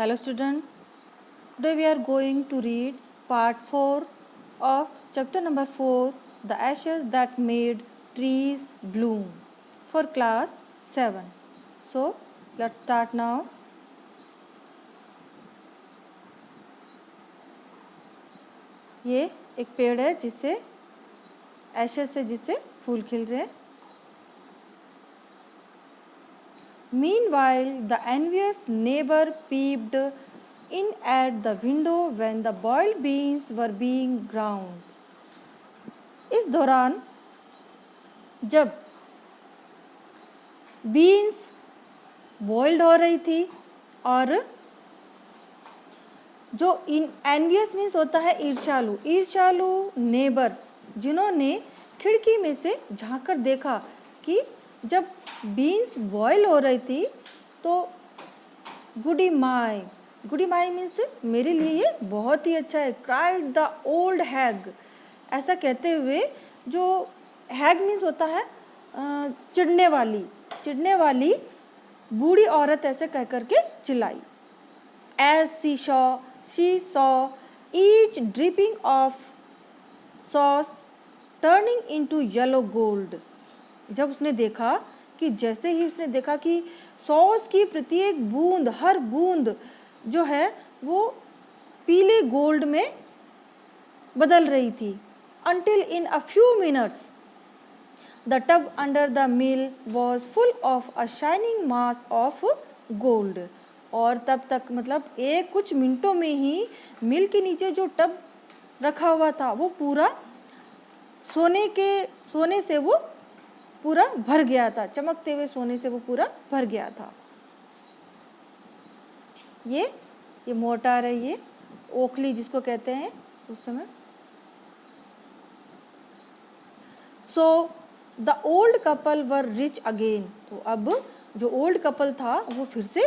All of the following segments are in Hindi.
Hello student, today we are going to read part 4 of chapter number 4, The Ashes That Made Trees Bloom for class 7. So let's start now. ये एक पेड़ है जिससे एशेस से जिससे फूल खिल रहे हैं. Meanwhile, the envious neighbor peeped in at the window when the boiled beans were being ground. इस दौरान जब बीन्स बॉइल्ड हो रही थी और जो एनवियस मीन्स होता है ईर्ष्यालु नेबर्स जिन्होंने खिड़की में से झांक कर देखा कि जब बीन्स बॉयल हो रही थी तो गुडी माई मीन्स मेरे लिए ये बहुत ही अच्छा है. क्राइड द ओल्ड हैग, ऐसा कहते हुए जो हैग मीन्स होता है चिढ़ने वाली बूढ़ी औरत ऐसे कह करके चिल्लाई. As she saw each dripping of sauce turning into yellow gold. जब उसने देखा कि जैसे ही उसने देखा कि सॉस की प्रत्येक बूंद, हर बूंद जो है वो पीले गोल्ड में बदल रही थी. Until in a few minutes the tub under the mill was full of a shining mass of gold. और तब तक मतलब कुछ मिनटों में ही मिल के नीचे जो टब रखा हुआ था वो पूरा सोने से वो पूरा भर गया था, चमकते हुए सोने से वो पूरा भर गया था. ये मोटार है, ये ओखली जिसको कहते हैं उस समय. So the old couple were rich again. तो अब जो ओल्ड कपल था वो फिर से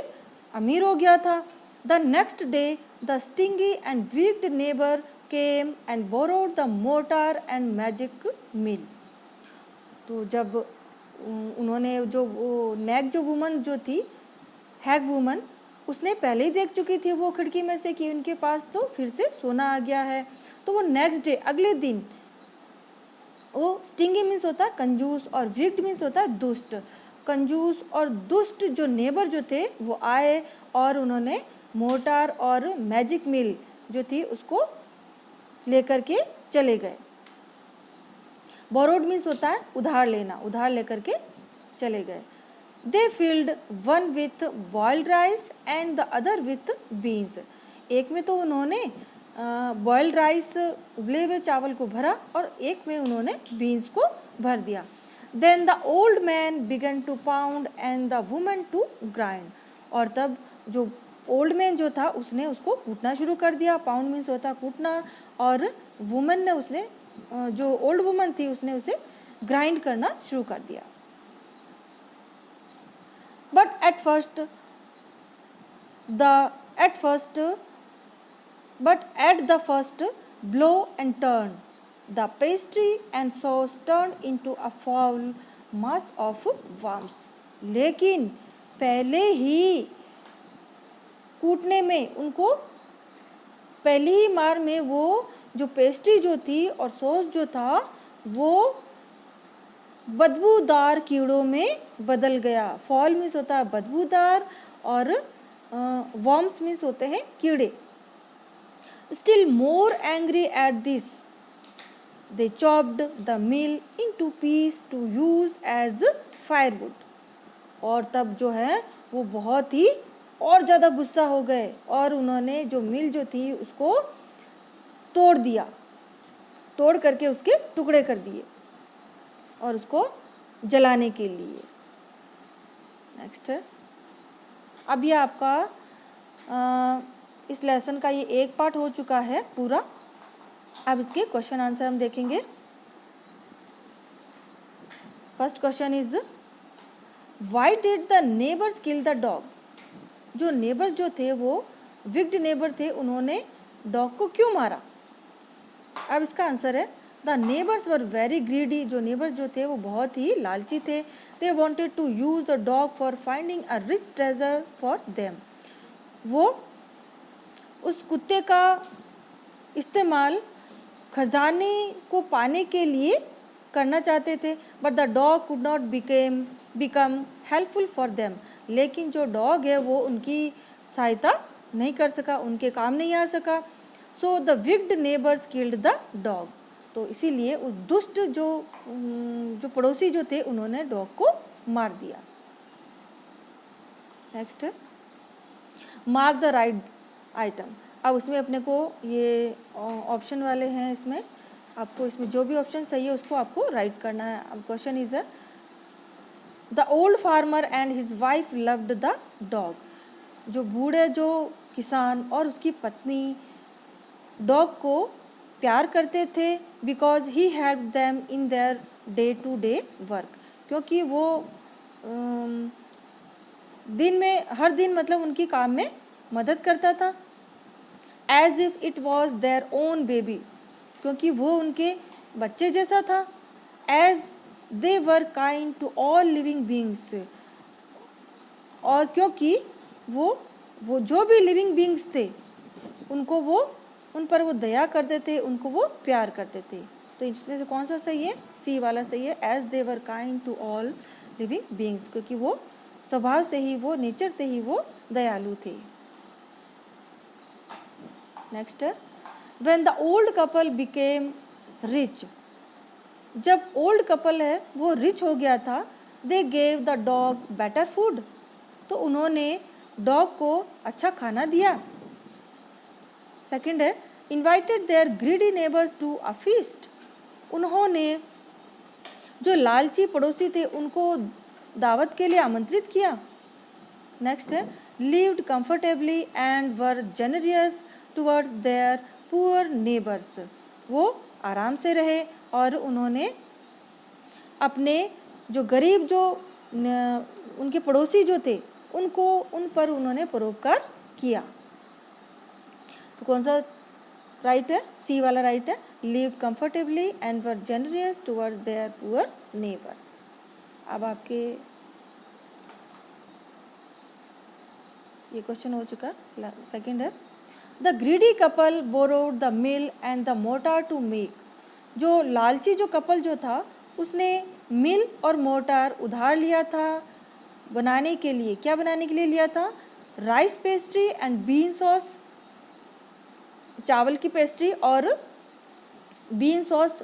अमीर हो गया था. The next day the stingy and wicked neighbour came and borrowed the mortar and magic mill. तो जब उन्होंने जो नेक जो वुमन जो थी हैग वुमन, उसने पहले ही देख चुकी थी वो खिड़की में से कि उनके पास तो फिर से सोना आ गया है. तो वो नेक्स्ट डे अगले दिन, वो स्टिंगी मीन्स होता है कंजूस और विक्ड मीन्स होता है दुष्ट. कंजूस और दुष्ट जो नेबर जो थे वो आए और उन्होंने मोटार और मैजिक मिल जो थी उसको लेकर के चले गए. बोरोड मीन्स होता है उधार लेना, उधार लेकर के चले गए. They filled one with boiled rice and the other with beans. एक में तो उन्होंने बॉइल्ड राइस उबले हुए चावल को भरा और एक में उन्होंने बीन्स को भर दिया. Then the old man began to pound and the woman to grind. और तब जो ओल्ड मैन जो था उसने उसको कूटना शुरू कर दिया. पाउंड मीन्स होता है कूटना, और वुमन ने उसने जो ओल्ड वुमन थी उसने उसे ग्राइंड करना शुरू कर दिया. But at the first blow and turn, the pastry and sauce turned into a foul mass of worms. लेकिन पहले ही कूटने में उनको पहली ही मार में वो जो पेस्ट्री जो थी और सॉस जो था वो बदबूदार कीड़ों में बदल गया. फॉल मीन्स होता है बदबूदार और वर्म्स मीन्स होते हैं कीड़े. Still more angry at this, they chopped the mill into pieces to use as firewood. और तब जो है वो बहुत ही और ज़्यादा गुस्सा हो गए और उन्होंने जो मिल जो थी उसको तोड़ दिया, तोड़ करके उसके टुकड़े कर दिए और उसको जलाने के लिए. नेक्स्ट है, अब ये आपका इस लेसन का ये एक पार्ट हो चुका है पूरा. अब इसके क्वेश्चन आंसर हम देखेंगे. First question is why did the neighbours kill the dog. जो नेबर्स जो थे वो विक्ड नेबर थे, उन्होंने डॉग को क्यों मारा. अब इसका आंसर है the neighbours were very greedy. जो नेबर्स जो थे वो बहुत ही लालची थे. They wanted to use the dog for finding a rich treasure for them. वो उस कुत्ते का इस्तेमाल खजाने को पाने के लिए करना चाहते थे, but the dog could not become helpful for them. लेकिन जो डॉग है वो उनकी सहायता नहीं कर सका, उनके काम नहीं आ सका। So the wicked neighbours killed the dog. तो इसीलिए उस दुष्ट जो पड़ोसी जो थे उन्होंने डॉग को मार दिया। नेक्स्ट है मार्क द राइट आइटम। अब उसमें अपने को ये ऑप्शन वाले हैं, इसमें आपको इसमें जो भी ऑप्शन सही है उसको आपको राइट करना है। अब question is the old farmer and his wife loved the dog. जो बूढ़े जो किसान और उसकी पत्नी डॉग को प्यार करते थे, because he help them in their day to day work. क्योंकि वो दिन में हर दिन मतलब उनकी काम में मदद करता था। As if it was their own baby, क्योंकि वो उनके बच्चे जैसा था। As they were kind to all living beings, और क्योंकि वो जो भी लिविंग बींग्स थे उनको वो उन पर वो दया करते थे, उनको वो प्यार करते थे। तो इसमें से कौन सा सही है? सी वाला सही है, as they were kind to all living beings, क्योंकि वो स्वभाव से ही, वो नेचर से ही वो दयालु थे। नेक्स्ट है when the old couple became rich. जब ओल्ड कपल है वो रिच हो गया था, they gave the dog better food. तो उन्होंने डॉग को अच्छा खाना दिया। सेकंड है invited their greedy neighbours to a feast. उन्होंने जो लालची पड़ोसी थे उनको दावत के लिए आमंत्रित किया। नेक्स्ट है lived comfortably and were generous towards their poor neighbours. वो आराम से रहे और उन्होंने अपने जो गरीब जो उनके पड़ोसी जो थे उनको उन पर उन्होंने परोपकार किया। तो कौन सा राइट है? सी वाला राइट है, lived comfortably and were generous towards their poor neighbours. अब आपके ये क्वेश्चन हो चुका। सेकंड है the greedy couple borrowed the mill and the mortar to make. जो लालची जो कपल जो था उसने मिल और मोटार उधार लिया था बनाने के लिए। क्या बनाने के लिए लिया था? Rice pastry and bean sauce, चावल की पेस्ट्री और बीन सॉस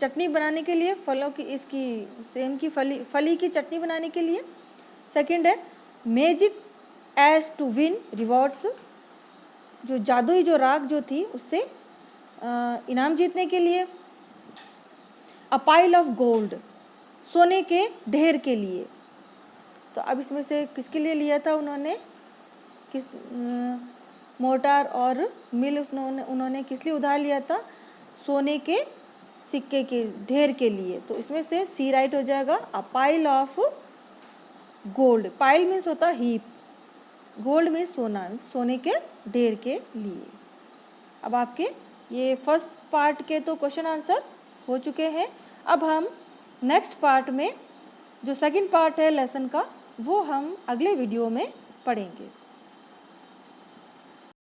चटनी बनाने के लिए, फलों की इसकी सेम की फली की चटनी बनाने के लिए। सेकंड है magic as to win rewards. जो जादुई जो राख जो थी उससे इनाम जीतने के लिए। अ पाइल ऑफ गोल्ड, सोने के ढेर के लिए। तो अब इसमें से किसके लिए लिया था उन्होंने? किस मोटार और मिल उन्होंने किस लिए उधार लिया था? सोने के सिक्के के ढेर के लिए। तो इसमें से सी राइट हो जाएगा, a pile of gold. Pile means होता हीप, गोल्ड मीन्स सोना, सोने के ढेर के लिए। अब आपके ये फर्स्ट पार्ट के तो क्वेश्चन आंसर हो चुके हैं। अब हम नेक्स्ट पार्ट में जो सेकंड पार्ट है लेसन का वो हम अगले वीडियो में पढ़ेंगे।